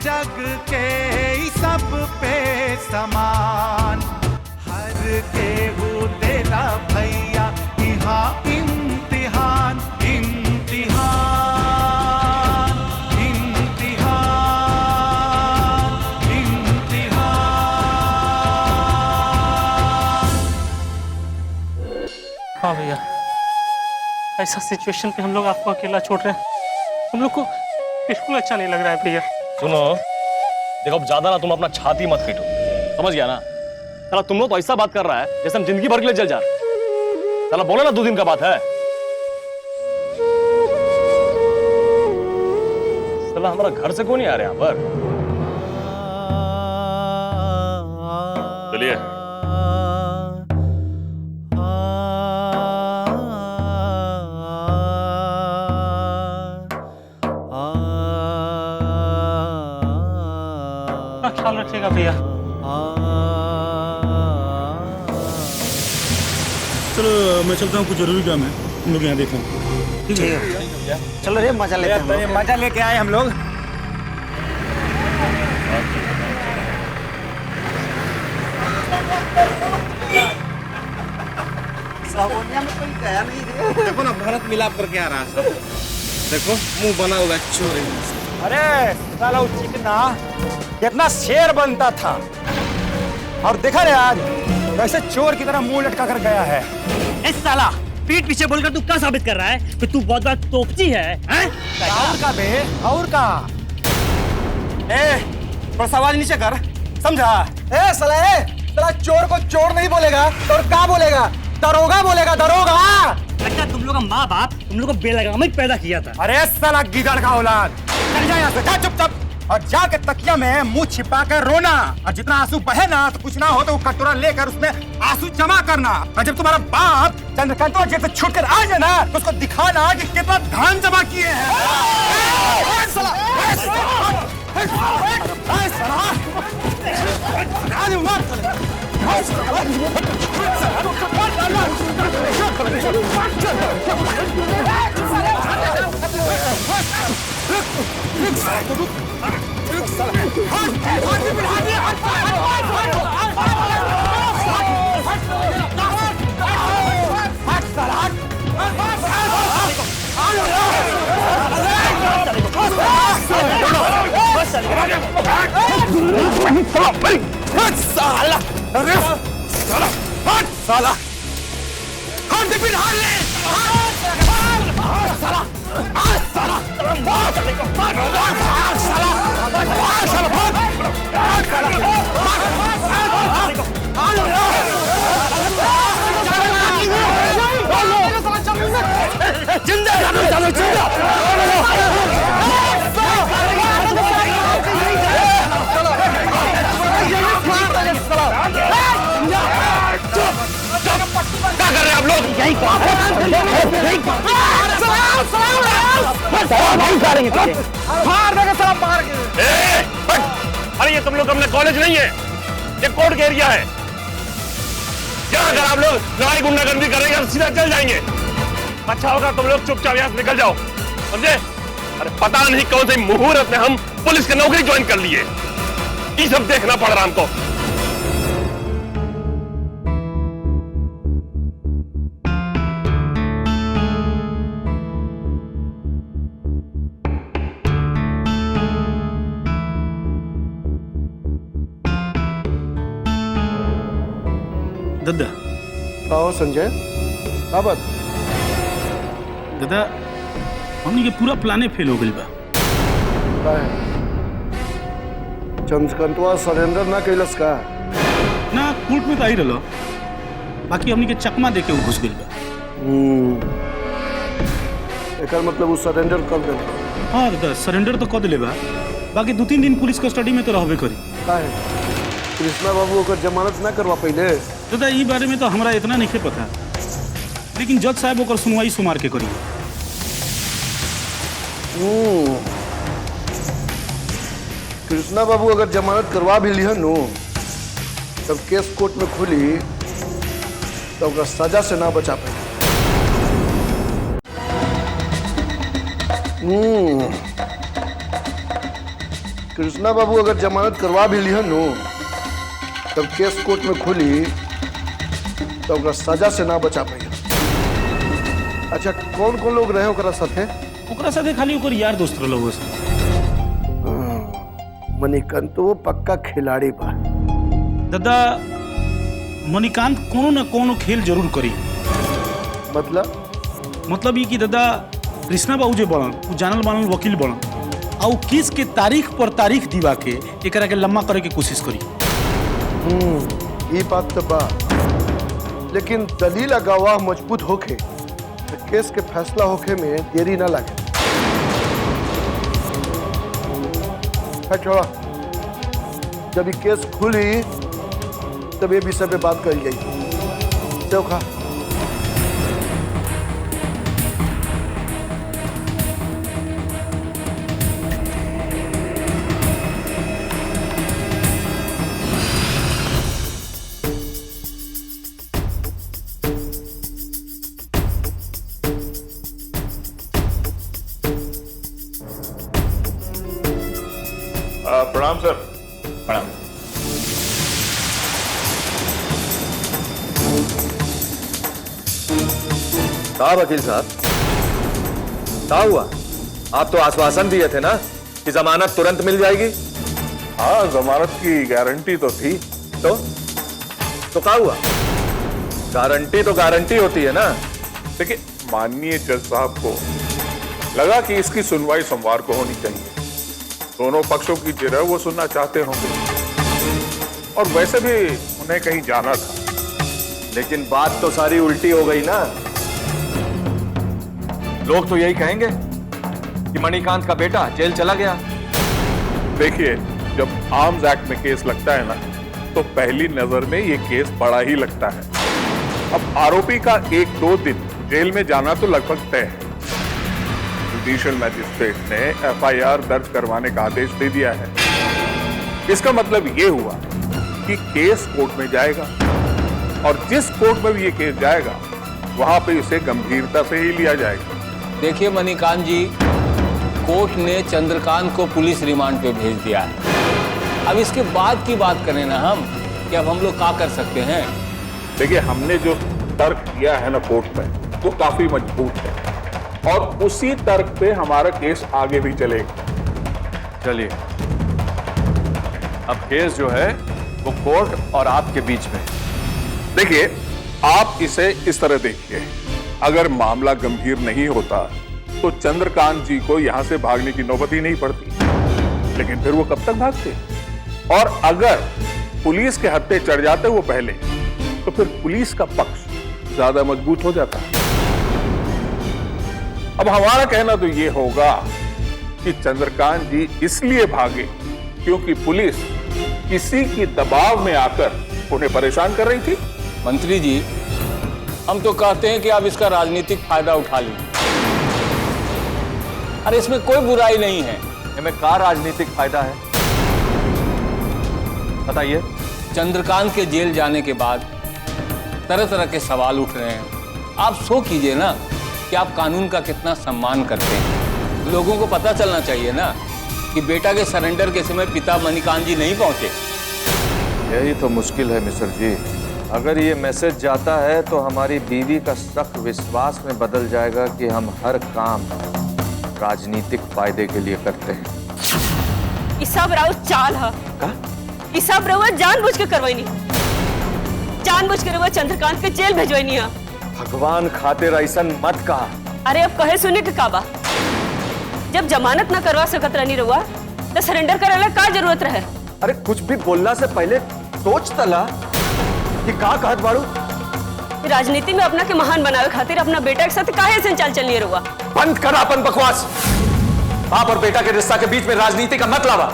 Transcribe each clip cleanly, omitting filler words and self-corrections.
जग के सब पे समान, हर केहू तेरा भैया यहाँ इम्तिहान इम्तिहान इम्तिहान इम्तिहान। हाँ भैया, ऐसा सिचुएशन पे हम लोग आपको अकेला छोड़ रहे हैं, हम लोग को बिल्कुल अच्छा नहीं लग रहा है भैया। सुनो, देखो अब ज्यादा ना तुम अपना छाती मत पीटो, समझ गया ना? साला तुम लोग तो ऐसा बात कर रहा है जैसे हम जिंदगी भर के लिए जल जा रहे हैं। साला बोलो ना 2 दिन का बात है। साला हमारा घर से क्यों नहीं आ रहे यहाँ पर? चलिए। ख्याल रखिएगा भैया। चलो मैं चलता हूँ, कुछ जरूरी काम है, हम लोग यहाँ देखते हैं। ठीक है, चलो रे मजा लेते हैं। मजा लेके आए हम लोग। देखो ना, भारत मिलाप करके आ रहा है सब। देखो मुंह बना हुआ चोर। अरे साला वो चिकना कितना शेर बनता था, और देखा रे आज वैसे चोर की तरह मुंह लटका कर गया है। इस साला पीठ पीछे बोलकर तू क्या साबित कर रहा है कि तू बहुत बड़ा तोपची है, हैं? और का बे, और का? थोड़ा सवाल नीचे कर, समझा? साला चोर को चोर नहीं बोलेगा तो क्या बोलेगा? दरोगा बोलेगा, दरोगा। लगता तुम लोग का माँ बाप तुम लोग को बेलगाम पैदा किया था। अरे साला गीदड़ का औलाद, चल जा यहाँ से, जा चुपचाप, और जाके तकिया में मुंह छिपा कर रोना, और जितना आंसू बहे ना तो कुछ ना हो तो वो कटोरा लेकर उसमें आंसू जमा करना, और जब तुम्हारा बाप चंद्रकांतवा जेल से छूट कर आ जाए ना तो उसको दिखाना कि कितना धान जमा किए हैं। क्या कर रहे हैं आप लोग? अरे ये तुम लोग अपने कॉलेज नहीं है, ये कोर्ट का एरिया है। क्या अगर आप लोग लड़ाई गुंडागर्दी करेंगे तो सीधा चल जाएंगे। अच्छा होगा तुम लोग चुपचाप यहाँ से निकल जाओ, समझे? अरे पता नहीं कौन से मुहूर्त में हम पुलिस की नौकरी ज्वाइन कर लिए, ये सब देखना पड़ रहा हमको। दादा, आओ संजय, का बात? दादा हमने के पूरा प्लाने फेल हो गई बा। चंद्रकांतवा सरेंडर ना कैलस का? ना कोर्ट में तो आई रहो, बाकी हमने के चकमा देके वो घुस गई बा। एकर मतलब वो सरेंडर कर दे। हाँ दादा, सरेंडर तो कर दिले बा, बाकी 2-3 दिन पुलिस कस्टडी में तो रहबे करी। का है? कृष्णा बाबू ओकर जमानत ना करवा पहले? दादा ई बारे में तो हमरा इतना नहीं पता, लेकिन जज साहब ओकर सुनवाई सुमार के करी। कृष्णा बाबू अगर जमानत करवा भी लिहन नु, तब केस कोर्ट में खुली तो ओकरा सजा से ना बचा पाए। कृष्णा बाबू अगर जमानत करवा भी लिहन नु तब केस कोर्ट में खुली तो ओकरा सजा से ना बचा पाई। अच्छा कौन कौन लोग रहे ओकरा साथे? ओकरा साथे खाली ओकर यार दोस्त लोग से। मणिकांत तो पक्का खिलाड़ी बा। दादा मणिकांत कोनो न कोनो खेल जरूर करी। मतलब ये कि दादा कृष्णा बाबू जे बड़न उ जानल मानल वकील बड़न आ उ केस के तारीख पर तारीख दिवा के एकरा के लम्बा करे के कोशिश करी। ये बात तो बा, लेकिन दलील गवाह मजबूत होके तो केस के फैसला होके में देरी ना लगे। छोड़ा, जब ये केस खुली तब ये विषय पे बात करी जाएगी। सेव खा। प्रणाम सर। प्रणाम। कहा वकील साहब, क्या हुआ? आप तो आश्वासन दिए थे ना कि जमानत तुरंत मिल जाएगी। हाँ, जमानत की गारंटी तो थी। तो क्या हुआ? गारंटी तो गारंटी होती है ना। देखिए, माननीय जज साहब को लगा कि इसकी सुनवाई सोमवार को होनी चाहिए। दोनों पक्षों की जो है वो सुनना चाहते होंगे, और वैसे भी उन्हें कहीं जाना था। लेकिन बात तो सारी उल्टी हो गई ना। लोग तो यही कहेंगे कि मणिकांत का बेटा जेल चला गया। देखिए, जब आर्म्स एक्ट में केस लगता है ना, तो पहली नजर में ये केस बड़ा ही लगता है। अब आरोपी का 1-2 दिन जेल में जाना तो लगभग तय है। जुडिशियल मैजिस्ट्रेट ने एफआईआर दर्ज करवाने का आदेश दे दिया है। इसका मतलब ये हुआ कि केस कोर्ट में जाएगा, और जिस कोर्ट में भी ये केस जाएगा वहां पे इसे गंभीरता से ही लिया जाएगा। देखिए मणिकांत जी, कोर्ट ने चंद्रकांत को पुलिस रिमांड पे भेज दिया है। अब इसके बाद की बात करें ना हम, कि अब हम लोग क्या कर सकते हैं? देखिए, हमने जो तर्क दिया है ना कोर्ट में, वो काफी मजबूत है, और उसी तर्क पे हमारा केस आगे भी चलेगा। चलिए, अब केस जो है वो कोर्ट और आपके बीच में। देखिए, आप इसे इस तरह देखिए, अगर मामला गंभीर नहीं होता तो चंद्रकांत जी को यहां से भागने की नौबत ही नहीं पड़ती। लेकिन फिर वो कब तक भागते? और अगर पुलिस के हत्थे चढ़ जाते वो पहले, तो फिर पुलिस का पक्ष ज्यादा मजबूत हो जाता। अब हमारा कहना तो ये होगा कि चंद्रकांत जी इसलिए भागे क्योंकि पुलिस किसी की दबाव में आकर उन्हें परेशान कर रही थी। मंत्री जी, हम तो कहते हैं कि आप इसका राजनीतिक फायदा उठा लीजिए। अरे इसमें कोई बुराई नहीं है। इनमें क्या राजनीतिक फायदा है, बताइए? चंद्रकांत के जेल जाने के बाद तरह तरह के सवाल उठ रहे हैं। आप सो कीजिए ना कि आप कानून का कितना सम्मान करते हैं। लोगों को पता चलना चाहिए ना कि बेटा के सरेंडर के समय पिता मणिकांत जी नहीं पहुंचे। यही तो मुश्किल है मिस्टर जी। अगर ये मैसेज जाता है तो हमारी बीवी का शक विश्वास में बदल जाएगा कि हम हर काम राजनीतिक फायदे के लिए करते हैं। ये सब राउत चाल है। ये सब रउआ जानबूझ के करवाई नहीं, जानबूझ के रउआ चंद्रकांत के जेल भेजवाई नहीं है। भगवान खातिर ऐसा मत कहा। अरे अब कहे सुने के का बा? जब जमानत ना करवा सकत रहनी रउआ तो सरेंडर कराला का जरूरत रहे? अरे कुछ भी बोलना से पहले सोच तला कि का कहत बाड़ू। राजनीति में अपना के महान बनावे खातिर अपना बेटा के साथ काहे ऐसे चाल चलिए रउआ? बंद कर अपन बकवास। बाप और बेटा के रिश्ता के बीच में राजनीति का मत लावा।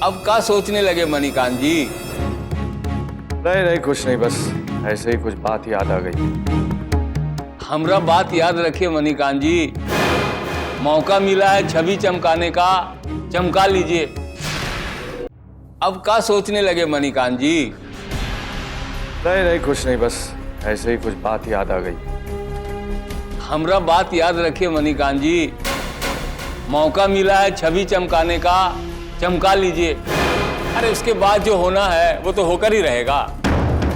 अब क्या सोचने लगे मणिकांत जी? नहीं कुछ नहीं, बस ऐसे ही कुछ बात याद आ गई। हमरा बात याद रखिए मणिकांत जी, मौका मिला है छवि चमकाने का, चमका लीजिए। अब क्या सोचने लगे मणिकांत जी? नहीं कुछ नहीं, बस ऐसे ही कुछ बात याद आ गई। हमरा बात याद रखिए मणिकांत जी, मौका मिला है छवि चमकाने का, चमका लीजिए। अरे उसके बाद जो होना है वो तो होकर ही रहेगा।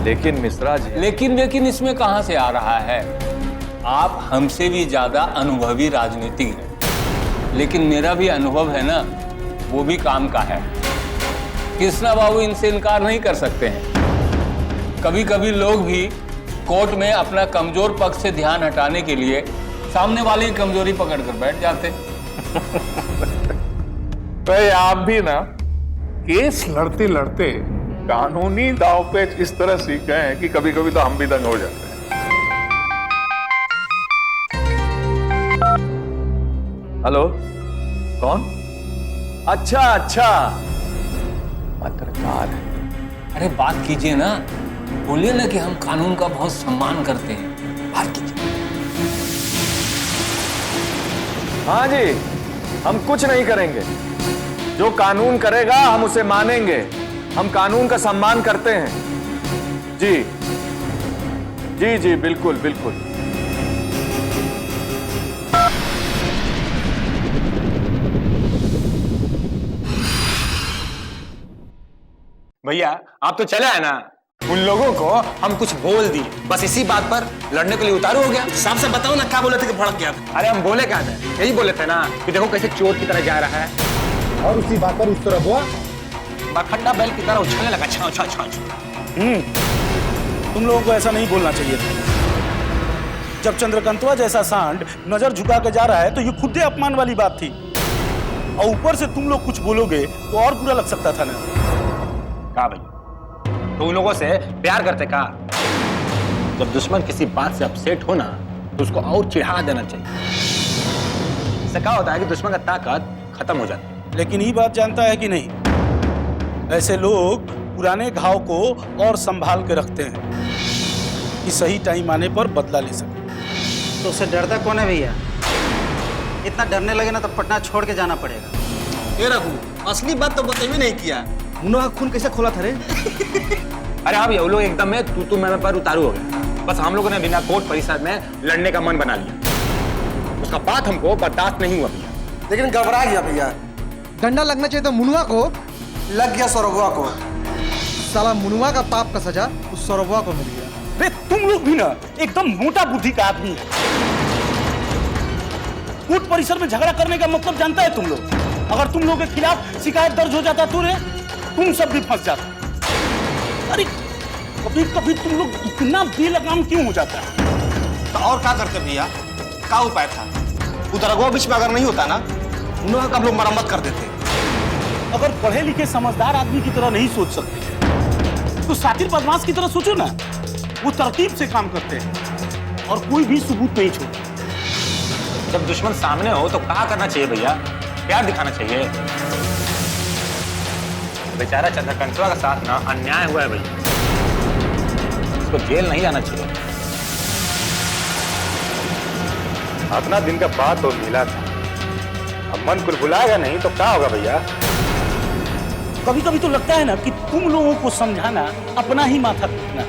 लेकिन मिश्रा जी, लेकिन इसमें कहां से आ रहा है? आप हमसे भी ज्यादा अनुभवी राजनीतिज्ञ हैं, लेकिन मेरा भी अनुभव है ना, वो भी काम का है। कृष्णा बाबू इनसे इनकार नहीं कर सकते हैं। कभी कभी लोग भी कोर्ट में अपना कमजोर पक्ष से ध्यान हटाने के लिए सामने वाले की कमजोरी पकड़कर बैठ जाते। भाई आप भी ना केस लड़ते लड़ते कानूनी दांवपेच इस तरह सीख गए हैं कि कभी कभी तो हम भी दंग हो जाते हैं। हेलो, कौन? अच्छा, पत्रकार है। अरे बात कीजिए ना, बोलिए ना कि हम कानून का बहुत सम्मान करते हैं, बात कीजिए। हाँ जी, हम कुछ नहीं करेंगे। जो कानून करेगा हम उसे मानेंगे। हम कानून का सम्मान करते हैं। जी जी जी, बिल्कुल बिल्कुल। भैया आप तो चले आए ना, उन लोगों को हम कुछ बोल दिए, बस इसी बात पर लड़ने के लिए उतारू हो गया। साफ से बताओ ना, क्या बोले थे कि भड़क गया था? अरे हम बोले क्या थे? यही बोले थे ना कि देखो कैसे चोर की तरह जा रहा है, और उसी बात पर उस तरह हुआ बखंडा बैल की तरह उछलने लगा, छाव छाव छाव। तुम लोगों को ऐसा नहीं बोलना चाहिए था। जब चंद्रकांतवा जैसा सांड नजर झुका के जा रहा है तो ये खुद ही अपमान वाली बात थी, और ऊपर से तुम लोग कुछ बोलोगे तो और बुरा लग सकता था ना। कहा भैया, तो उन लोगों से प्यार करते का? जब दुश्मन किसी बात से अपसेट हो ना तो उसको और चिढ़ा देना चाहिए। इससे क्या होता है कि दुश्मन का ताकत खत्म हो जाती है। लेकिन ये बात जानता है कि नहीं, ऐसे लोग पुराने घाव को और संभाल के रखते हैं कि सही टाइम आने पर बदला ले सके। तो उससे डरता कौन है भैया? इतना डरने लगे ना तो पटना छोड़ के जाना पड़ेगा। ये रघु, असली बात तो बताइए नहीं किया। मुन्ना का खून कैसे खोला था रे? अरे हाँ भैया, वो लोग एकदम में तू मैं पर उतारू हो गया। बस हम लोगों ने बिना कोर्ट परिसर में लड़ने का मन बना लिया। उसका बात हमको बर्दाश्त नहीं हुआ भैया। लेकिन घबरा गया भैया। डंडा लगना चाहिए था मुनुआ को, लग गया सौरभुआ को। साला मुनुआ का पाप का सजा उस सौरभुआ को मिल गया। अरे तुम लोग भी ना एकदम मोटा बुद्धि का आदमी है। कोर्ट परिसर में झगड़ा करने का मतलब जानता है तुम लोग? अगर तुम लोगों के खिलाफ शिकायत दर्ज हो जाता तो रे तुम सब भी फंस जाते। अरे कभी कभी तुम लोग इतना बेलगाम क्यों हो जाता है? तो और क्या करते भैया? क्या उपाय था? उधर वो बीच में अगर नहीं होता ना, मुन्ना का हम लोग मरम्मत कर देते। अगर पढ़े लिखे समझदार आदमी की तरह नहीं सोच सकते तो सातिर बदमाश की तरह सोचो ना। वो तरतीब से काम करते हैं और कोई भी सबूत नहीं छोड़ते। जब दुश्मन सामने हो तो क्या करना चाहिए भैया? प्यार दिखाना चाहिए। बेचारा चंद्रकांतवा का साथ ना अन्याय हुआ है भैया, उसको जेल नहीं जाना चाहिए। अपना दिन का बात तो मिला था, अब मन कुल बुलाएगा नहीं तो क्या होगा भैया? कभी कभी तो लगता है ना कि तुम लोगों को समझाना अपना ही माथा पीटना।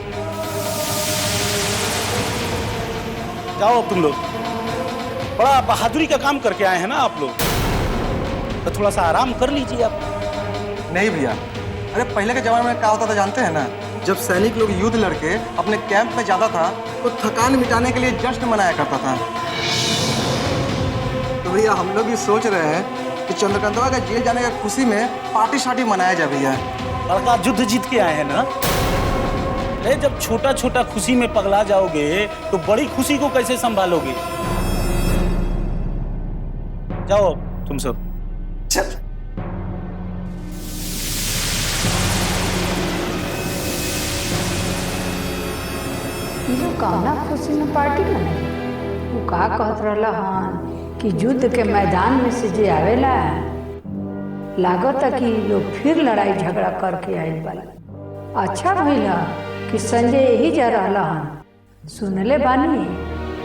जाओ अब तुम लोग, बड़ा बहादुरी का काम करके आए हैं ना आप लोग, तो थोड़ा सा आराम कर लीजिए आप। नहीं भैया, अरे पहले के जमाने में क्या होता था जानते हैं ना? जब सैनिक लोग युद्ध लड़के अपने कैंप में जाता था तो थकान मिटाने के लिए जश्न मनाया करता था। तो भैया हम लोग भी सोच रहे हैं कि चंद्रकांतवा का जेल जाने की खुशी में पार्टी शार्टी मनाया जाए भैया। लड़का युद्ध जीत के आए हैं ना। अरे जब छोटा छोटा खुशी में पगला जाओगे तो बड़ी खुशी को कैसे संभालोगे? जाओ तुम सब। चल कामना खुशी में पार्टी मनाई। वो का कहत रहला हन कि युद्ध के मैदान में से जे आवेला लागत कि लोग फिर लड़ाई झगड़ा करके आइल वाला। अच्छा भइला कि संजय यही जा रहला हन। सुनले बानी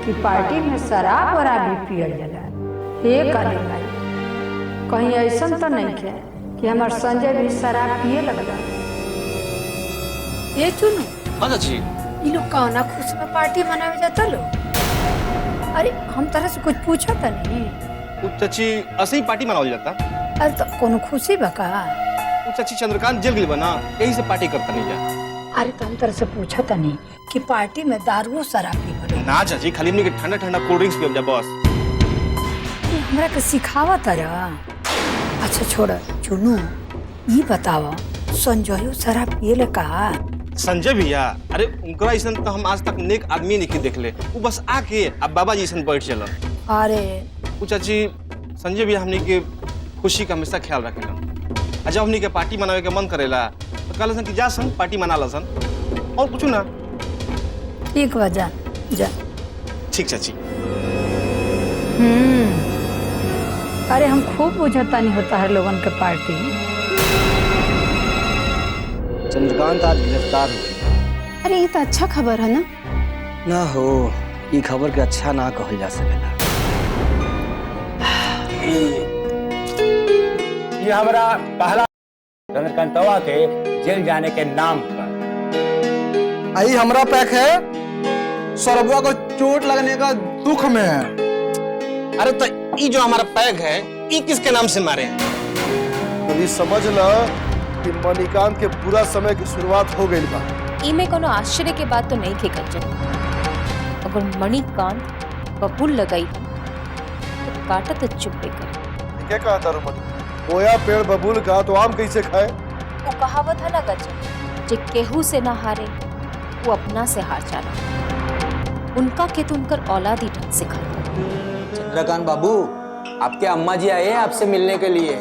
कि पार्टी में शराब वराब भी पियल जाला। हे काली भाई, कहीं ऐसा तो नहीं है कि हमार संजय भी शराब पिए लगला? ये चुनू, हाँ चाची, ये लोग कौना खुशी में पार्टी मनावे जाता लो? अरे हम तरह से कुछ पूछा था नहीं, चाची असली पार्टी मनावल जाता। अरे तो कोनो खुशी बका। चाची चंद्रकांत जेल गई बना, यही से पार्टी करता नहीं जा। अरे तुम तरह से पूछा था नहीं कि पार्टी में दारू शराब पी पड़े। ना चाची, खाली हमने के ठंडा ठंडा कोल्ड ड्रिंक्स पियब जा बस। ये हमरा के सिखावा तारा। अच्छा छोड़ चुनू, ये बताओ संजयो शराब पिए का? संजय भैया, अरे उनका ऐसा तो हम आज तक नेक आदमी नहीं देख ले। वो बस आके अब बाबा जी ऐसा बैठ चलन। अरे वो चाची संजय भैया हमने के खुशी का हमेशा ख्याल रखेला। जब हमने के पार्टी मनावे के मन करेला तो कहला सन कि जा सन पार्टी मना ला सन, और कुछ ना। ठीक बा, जा जा। ठीक चाची। अरे हम खूब बुझता नहीं होता है लोगन के पार्टी। चंद्रकांत आज गिरफ्तार हो गए। अरे ये तो अच्छा खबर है ना। ना हो, ये खबर के अच्छा ना कहल जा सकेला। ये हमारा पहला चंद्रकांतवा के जेल जाने के नाम पर। आई हमरा पैक है, सौरभवा को चोट लगने का दुख में है। अरे तो ये जो हमारा पैग है, ये किसके नाम से मारे? अभी समझ ला कि मणिकांत के बुरा समय की शुरुआत हो गई बा। इमे कोनो आश्चर्य के बात तो नहीं थे कंचन। अगर मणिकांत बबूल लगाई तो काटा तो चुप्पे कर। क्या कहा था रुमन? बोया पेड़ बबूल का तो आम कैसे खाए? वो कहावत है ना कंचन, जे केहू से ना हारे वो अपना से हार जाना। उनका के तो उनकर औलाद ही ढंग से खाता। चंद्रकांत बाबू, आपके अम्मा जी आए हैं आपसे मिलने के लिए।